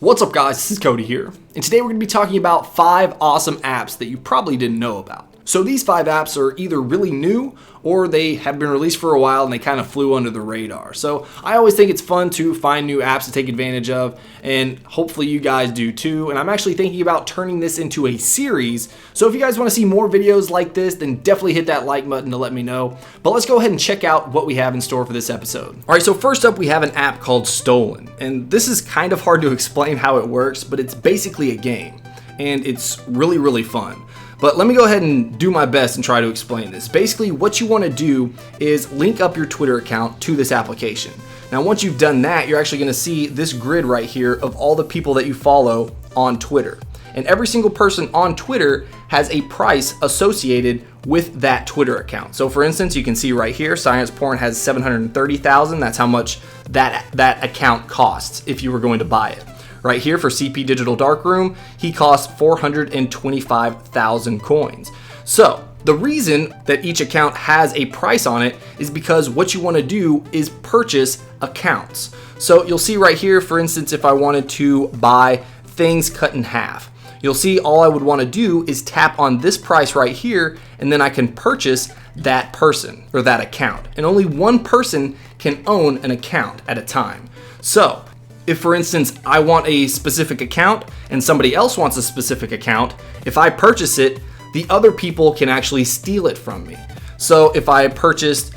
What's up guys, this is Cody here, and today we're going to be talking about 5 awesome apps that you probably didn't know about. So these 5 apps are either really new or they have been released for a while and they kind of flew under the radar. So I always think it's fun to find new apps to take advantage of, and hopefully you guys do too. And I'm actually thinking about turning this into a series. So if you guys want to see more videos like this, then definitely hit that like button to let me know. But let's go ahead and check out what we have in store for this episode. All right, so first up we have an app called Stolen. And this is kind of hard to explain how it works, but it's basically a game. And it's really fun. But let me go ahead and do my best and try to explain this. Basically, what you want to do is link up your Twitter account to this application. Now, once you've done that, you're actually going to see this grid right here of all the people that you follow on Twitter. And every single person on Twitter has a price associated with that Twitter account. So for instance, you can see right here, Science Porn has 730,000. That's how much that account costs if you were going to buy it. Right here for CP Digital Darkroom, he costs 425,000 coins. So the reason that each account has a price on it is because what you want to do is purchase accounts. So you'll see right here, for instance, if I wanted to buy Things Cut in Half, you'll see all I would want to do is tap on this price right here, and then I can purchase that person or that account. And only one person can own an account at a time. So if, for instance, I want a specific account and somebody else wants a specific account, if I purchase it, the other people can actually steal it from me. So if I purchased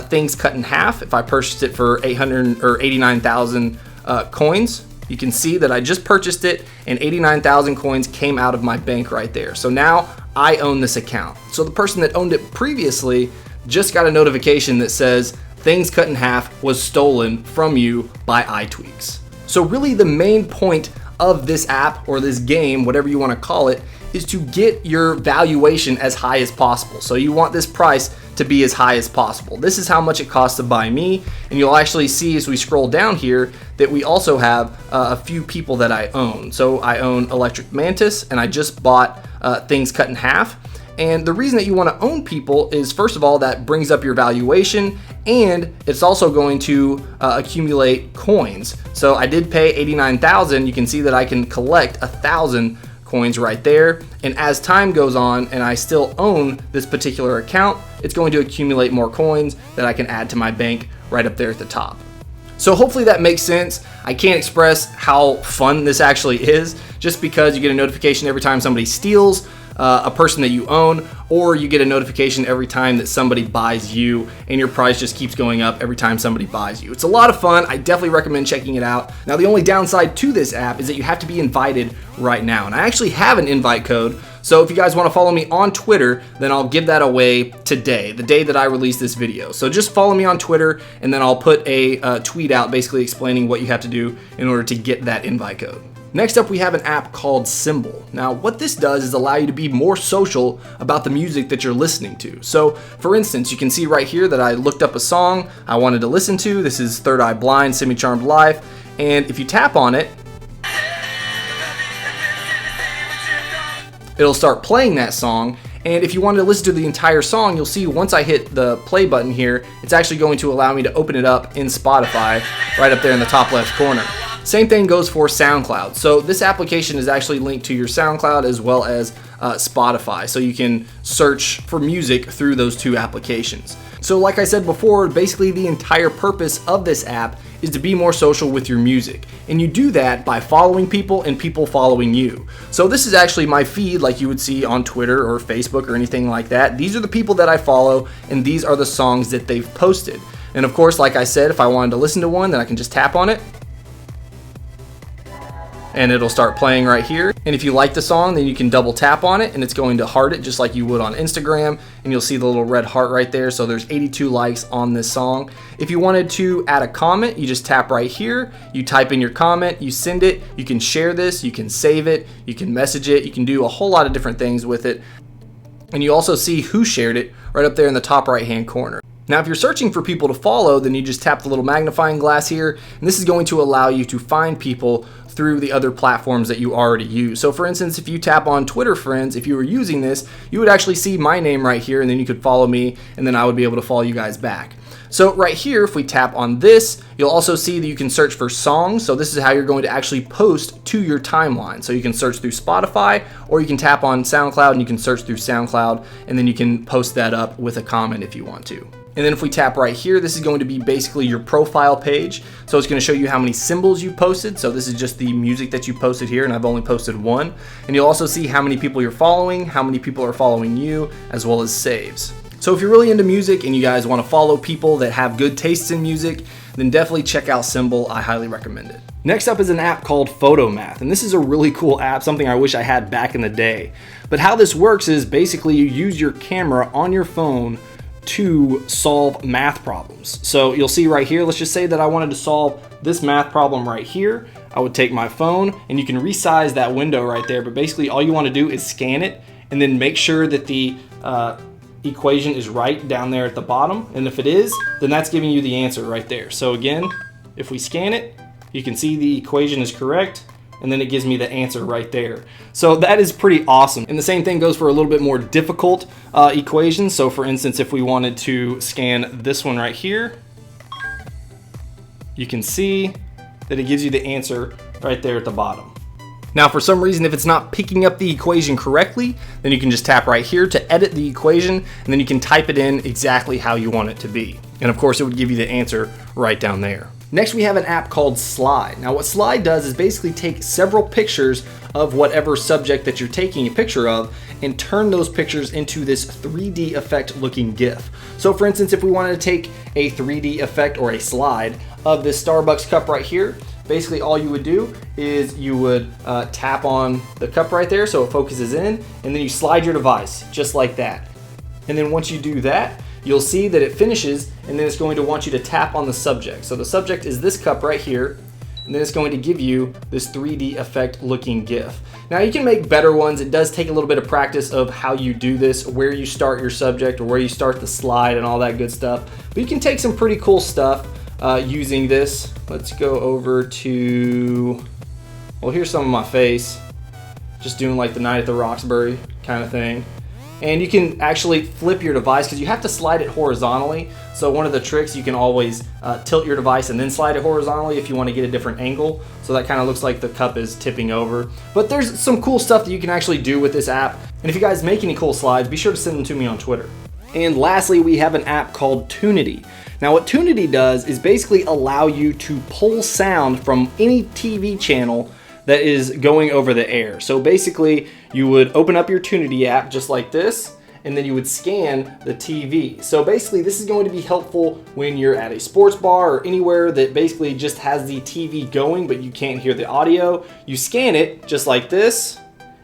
Things Cut in Half, if I purchased it for 89,000 coins, you can see that I just purchased it and 89,000 coins came out of my bank right there. So now I own this account. So the person that owned it previously just got a notification that says Things Cut in Half was stolen from you by iTweaks. So really the main point of this app or this game, whatever you want to call it, is to get your valuation as high as possible. So you want this price to be as high as possible. This is how much it costs to buy me, and you'll actually see as we scroll down here that we also have a few people that I own. So I own Electric Mantis, and I just bought Things Cut in Half. And the reason that you want to own people is, first of all, that brings up your valuation, and it's also going to accumulate coins. So I did pay 89,000. You can see that I can collect 1,000 coins right there. And as time goes on and I still own this particular account, it's going to accumulate more coins that I can add to my bank right up there at the top. So hopefully that makes sense. I can't express how fun this actually is, just because you get a notification every time somebody steals a person that you own, or you get a notification every time that somebody buys you, and your price just keeps going up every time somebody buys you. It's a lot of fun. I definitely recommend checking it out. Now, the only downside to this app is that you have to be invited right now, and I actually have an invite code. So if you guys want to follow me on Twitter, then I'll give that away today, the day that I release this video. So just follow me on Twitter, and then I'll put a tweet out basically explaining what you have to do in order to get that invite code. Next up, we have an app called Symbol. Now, what this does is allow you to be more social about the music that you're listening to. So, for instance, you can see right here that I looked up a song I wanted to listen to. This is Third Eye Blind, Semi-Charmed Life. And if you tap on it, it'll start playing that song. And if you wanted to listen to the entire song, you'll see once I hit the play button here, it's actually going to allow me to open it up in Spotify right up there in the top left corner. Same thing goes for SoundCloud. So this application is actually linked to your SoundCloud as well as Spotify. So you can search for music through those two applications. So like I said before, basically the entire purpose of this app is to be more social with your music. And you do that by following people and people following you. So this is actually my feed like you would see on Twitter or Facebook or anything like that. These are the people that I follow, and these are the songs that they've posted. And of course, like I said, if I wanted to listen to one, then I can just tap on it, and it'll start playing right here. And if you like the song, then you can double tap on it and it's going to heart it just like you would on Instagram, and you'll see the little red heart right there. So there's 82 likes on this song. If you wanted to add a comment, you just tap right here, you type in your comment, you send it, you can share this, you can save it, you can message it, you can do a whole lot of different things with it. And you also see who shared it right up there in the top right hand corner. Now, if you're searching for people to follow, then you just tap the little magnifying glass here, and this is going to allow you to find people through the other platforms that you already use. So for instance, if you tap on Twitter friends, if you were using this, you would actually see my name right here, and then you could follow me, and then I would be able to follow you guys back. So right here, if we tap on this, you'll also see that you can search for songs. So this is how you're going to actually post to your timeline. So you can search through Spotify, or you can tap on SoundCloud and you can search through SoundCloud, and then you can post that up with a comment if you want to. And then if we tap right here, this is going to be basically your profile page. So it's going to show you how many symbols you posted. So this is just the music that you posted here, and I've only posted one. And you'll also see how many people you're following, how many people are following you, as well as saves. So if you're really into music and you guys want to follow people that have good tastes in music, then definitely check out Symbol. I highly recommend it. Next up is an app called Photomath, and this is a really cool app, something I wish I had back in the day. But how this works is basically you use your camera on your phone to solve math problems. So you'll see right here, let's just say that I wanted to solve this math problem right here. I would take my phone, and you can resize that window right there, but basically all you want to do is scan it and then make sure that the equation is right down there at the bottom, and if it is, then that's giving you the answer right there. So again, if we scan it, you can see the equation is correct, and then it gives me the answer right there. So that is pretty awesome. And the same thing goes for a little bit more difficult equations. So for instance, if we wanted to scan this one right here, you can see that it gives you the answer right there at the bottom. Now, for some reason, if it's not picking up the equation correctly, then you can just tap right here to edit the equation, and then you can type it in exactly how you want it to be. And of course, it would give you the answer right down there. Next, we have an app called Slide. Now, what Slide does is basically take several pictures of whatever subject that you're taking a picture of and turn those pictures into this 3D effect looking GIF. So for instance, if we wanted to take a 3D effect or a slide of this Starbucks cup right here, basically all you would do is you would tap on the cup right there so it focuses in, and then you slide your device just like that. And then once you do that, you'll see that it finishes, and then it's going to want you to tap on the subject. So the subject is this cup right here, and then it's going to give you this 3D effect looking GIF. Now you can make better ones. It does take a little bit of practice of how you do this, where you start your subject or where you start the slide and all that good stuff. But you can take some pretty cool stuff using this. Let's go over to, well, here's some of my face. Just doing like the Night at the Roxbury kind of thing. And you can actually flip your device because you have to slide it horizontally. So one of the tricks, you can always tilt your device and then slide it horizontally if you want to get a different angle. So that kind of looks like the cup is tipping over. But there's some cool stuff that you can actually do with this app. And if you guys make any cool slides, be sure to send them to me on Twitter. And lastly, we have an app called Tunity. Now what Tunity does is basically allow you to pull sound from any TV channel that is going over the air. So basically, you would open up your Tunity app just like this, and then you would scan the TV. So basically, this is going to be helpful when you're at a sports bar or anywhere that basically just has the TV going, but you can't hear the audio. You scan it just like this,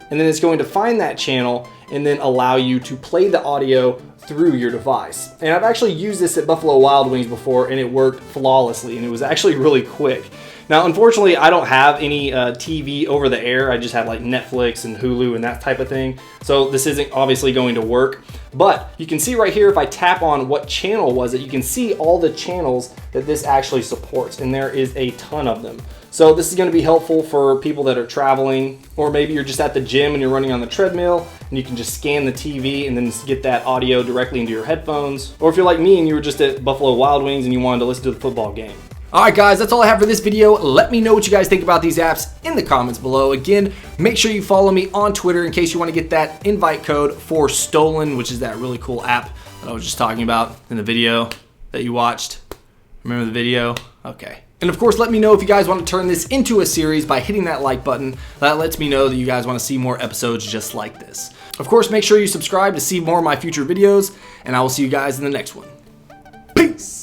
and then it's going to find that channel and then allow you to play the audio through your device. And I've actually used this at Buffalo Wild Wings before, and it worked flawlessly, and it was actually really quick. Now, unfortunately, I don't have any TV over the air. I just have like Netflix and Hulu and that type of thing. So this isn't obviously going to work. But you can see right here, if I tap on what channel was it, you can see all the channels that this actually supports. And there is a ton of them. So this is going to be helpful for people that are traveling, or maybe you're just at the gym and you're running on the treadmill and you can just scan the TV and then get that audio directly into your headphones. Or if you're like me and you were just at Buffalo Wild Wings and you wanted to listen to the football game. Alright guys, that's all I have for this video. Let me know what you guys think about these apps in the comments below. Again, make sure you follow me on Twitter in case you want to get that invite code for Stolen, which is that really cool app that I was just talking about in the video that you watched. Remember the video? Okay. And of course, let me know if you guys want to turn this into a series by hitting that like button. That lets me know that you guys want to see more episodes just like this. Of course, make sure you subscribe to see more of my future videos, and I will see you guys in the next one. Peace!